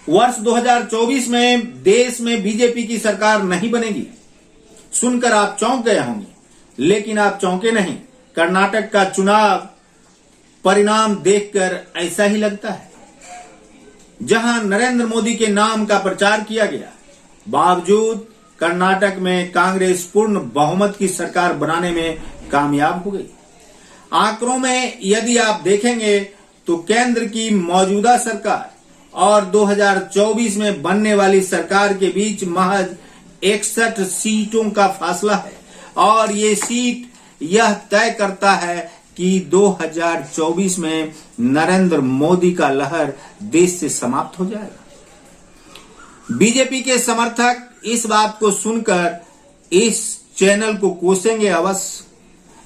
वर्ष 2024 में देश में बीजेपी की सरकार नहीं बनेगी। सुनकर आप चौंक गए होंगे, लेकिन आप चौंके नहीं। कर्नाटक का चुनाव परिणाम देखकर ऐसा ही लगता है। जहां नरेंद्र मोदी के नाम का प्रचार किया गया, बावजूद कर्नाटक में कांग्रेस पूर्ण बहुमत की सरकार बनाने में कामयाब हो गई। आंकड़ों में यदि आप देखेंगे तो केंद्र की मौजूदा सरकार और 2024 में बनने वाली सरकार के बीच महज 61 सीटों का फासला है और ये सीट यह तय करता है कि 2024 में नरेंद्र मोदी का लहर देश से समाप्त हो जाएगा। बीजेपी के समर्थक इस बात को सुनकर इस चैनल को कोसेंगे अवश्य,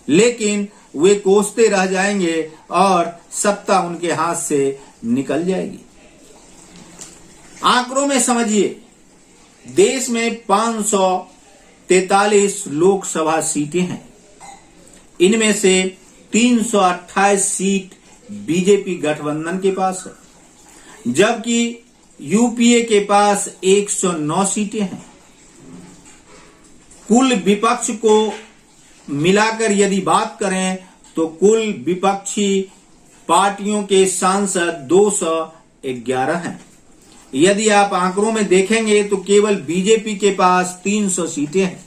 लेकिन वे कोसते रह जाएंगे और सत्ता उनके हाथ से निकल जाएगी। आंकड़ों में समझिए, देश में 543 लोकसभा सीटें हैं। इनमें से 328 सीट बीजेपी गठबंधन के पास है, जबकि यूपीए के पास 109 सीटें हैं। कुल विपक्ष को मिलाकर यदि बात करें तो कुल विपक्षी पार्टियों के सांसद 211 हैं। यदि आप आंकड़ों में देखेंगे तो केवल बीजेपी के पास 300 सीटें हैं,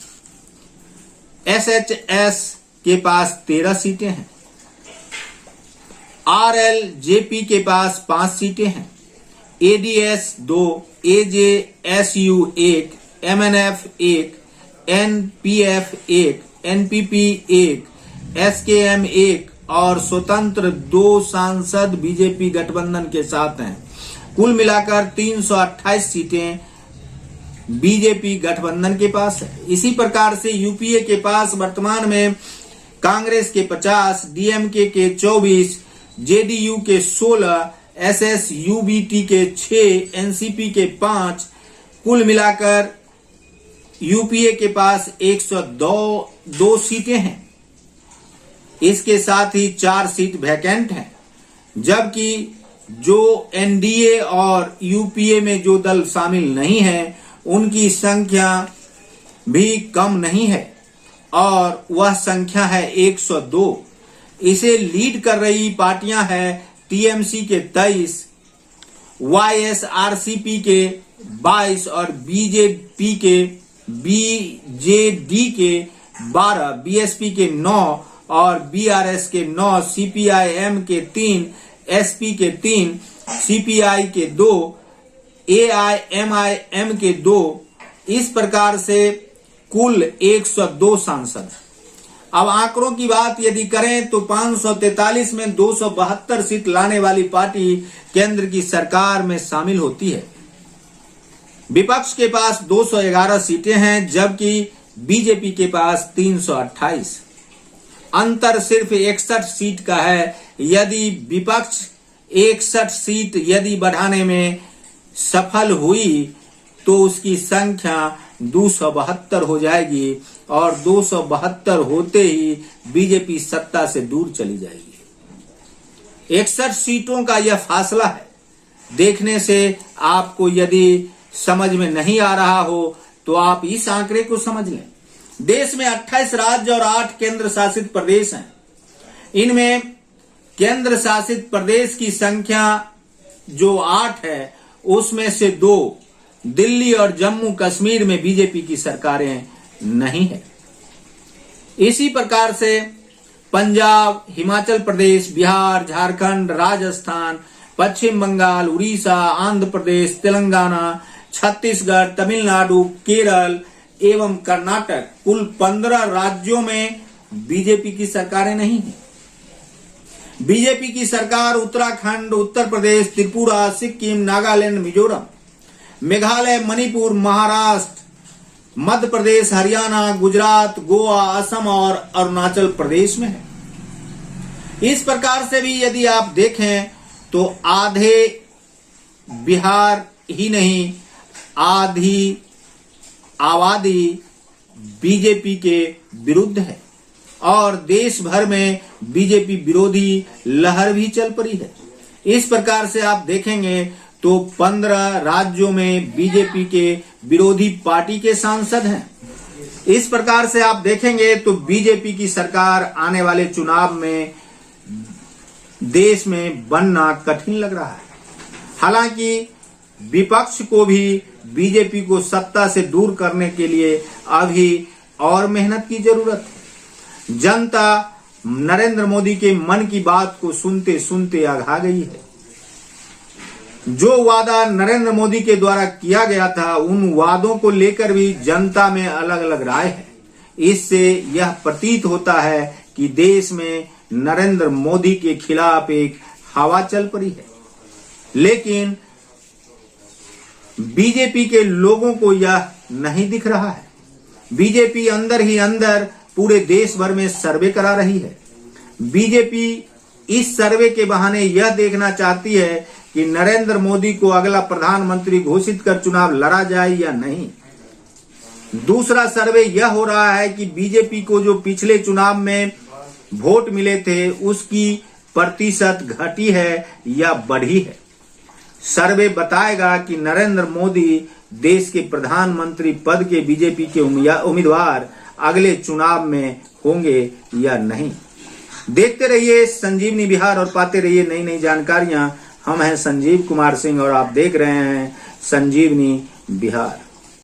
एसएचएस के पास 13 सीटें हैं, आरएलजेपी के पास 5 सीटें हैं, ADS 2, एजेएसयू 1, MNF 1, NPF 1, NPP 1, SKM 1 और स्वतंत्र 2 सांसद बीजेपी गठबंधन के साथ हैं। कुल मिलाकर 328 सीटें बीजेपी गठबंधन के पास है। इसी प्रकार से यूपीए के पास वर्तमान में कांग्रेस के 50, डीएमके के 24, जेडीयू के 16, एसएसयूबीटी के 6, एनसीपी के 5, कुल मिलाकर यूपीए के पास 102 सीटें हैं। इसके साथ ही 4 सीट वैकेंट हैं, जबकि जो एनडीए और यूपीए में जो दल शामिल नहीं है उनकी संख्या भी कम नहीं है और वह संख्या है 102। इसे लीड कर रही पार्टियां हैं टीएमसी के 23, वाईएसआरसीपी के 22 और बीजेडी के 12, बीएसपी के 9 और बीआरएस के 9, सीपीआईएम के 3, एसपी के 3, सीपीआई के 2, एआईएमआईएम के 2। इस प्रकार से कुल 102 सांसद। अब आंकड़ों की बात यदि करें तो 543 में 272 सीट लाने वाली पार्टी केंद्र की सरकार में शामिल होती है। विपक्ष के पास 211 सीटें हैं, जबकि बीजेपी के पास 328। अंतर सिर्फ 61 सीट का है। यदि विपक्ष 61 सीट यदि बढ़ाने में सफल हुई तो उसकी संख्या 272 हो जाएगी और 272 होते ही बीजेपी सत्ता से दूर चली जाएगी। 61 सीटों का यह फासला है। देखने से आपको यदि समझ में नहीं आ रहा हो तो आप इस आंकड़े को समझ लें। देश में 28 राज्य और 8 केंद्र शासित प्रदेश हैं। इनमें केंद्र शासित प्रदेश की संख्या जो 8 है, उसमें से 2 दिल्ली और जम्मू कश्मीर में बीजेपी की सरकारें नहीं है। इसी प्रकार से पंजाब, हिमाचल प्रदेश, बिहार, झारखंड, राजस्थान, पश्चिम बंगाल, उड़ीसा, आंध्र प्रदेश, तेलंगाना, छत्तीसगढ़, तमिलनाडु, केरल एवं कर्नाटक, कुल 15 राज्यों में बीजेपी की सरकारें नहीं हैं। बीजेपी की सरकार उत्तराखंड, उत्तर प्रदेश, त्रिपुरा, सिक्किम, नागालैंड, मिजोरम, मेघालय, मणिपुर, महाराष्ट्र, मध्य प्रदेश, हरियाणा, गुजरात, गोवा, असम और अरुणाचल प्रदेश में है। इस प्रकार से भी यदि आप देखें तो आधे बिहार ही नहीं, आधी आबादी बीजेपी के विरुद्ध है और देश भर में बीजेपी विरोधी लहर भी चल पड़ी है। इस प्रकार से आप देखेंगे तो 15 राज्यों में बीजेपी के विरोधी पार्टी के सांसद हैं। इस प्रकार से आप देखेंगे तो बीजेपी की सरकार आने वाले चुनाव में देश में बनना कठिन लग रहा है। हालांकि विपक्ष को भी बीजेपी को सत्ता से दूर करने के लिए अभी और मेहनत की जरूरत है। जनता नरेंद्र मोदी के मन की बात को सुनते सुनते अघा गई है। जो वादा नरेंद्र मोदी के द्वारा किया गया था, उन वादों को लेकर भी जनता में अलग अलग राय है। इससे यह प्रतीत होता है कि देश में नरेंद्र मोदी के खिलाफ एक हवा चल पड़ी है। लेकिन बीजेपी के लोगों को यह नहीं दिख रहा है। बीजेपी अंदर ही अंदर पूरे देश भर में सर्वे करा रही है। बीजेपी इस सर्वे के बहाने यह देखना चाहती है कि नरेंद्र मोदी को अगला प्रधानमंत्री घोषित कर चुनाव लड़ा जाए या नहीं। दूसरा सर्वे यह हो रहा है कि बीजेपी को जो पिछले चुनाव में वोट मिले थे, उसकी प्रतिशत घटी है या बढ़ी है। सर्वे बताएगा कि नरेंद्र मोदी देश के प्रधानमंत्री पद के बीजेपी के उम्मीदवार अगले चुनाव में होंगे या नहीं। देखते रहिए संजीवनी बिहार और पाते रहिए नई नई जानकारियां। हम हैं संजीव कुमार सिंह और आप देख रहे हैं संजीवनी बिहार।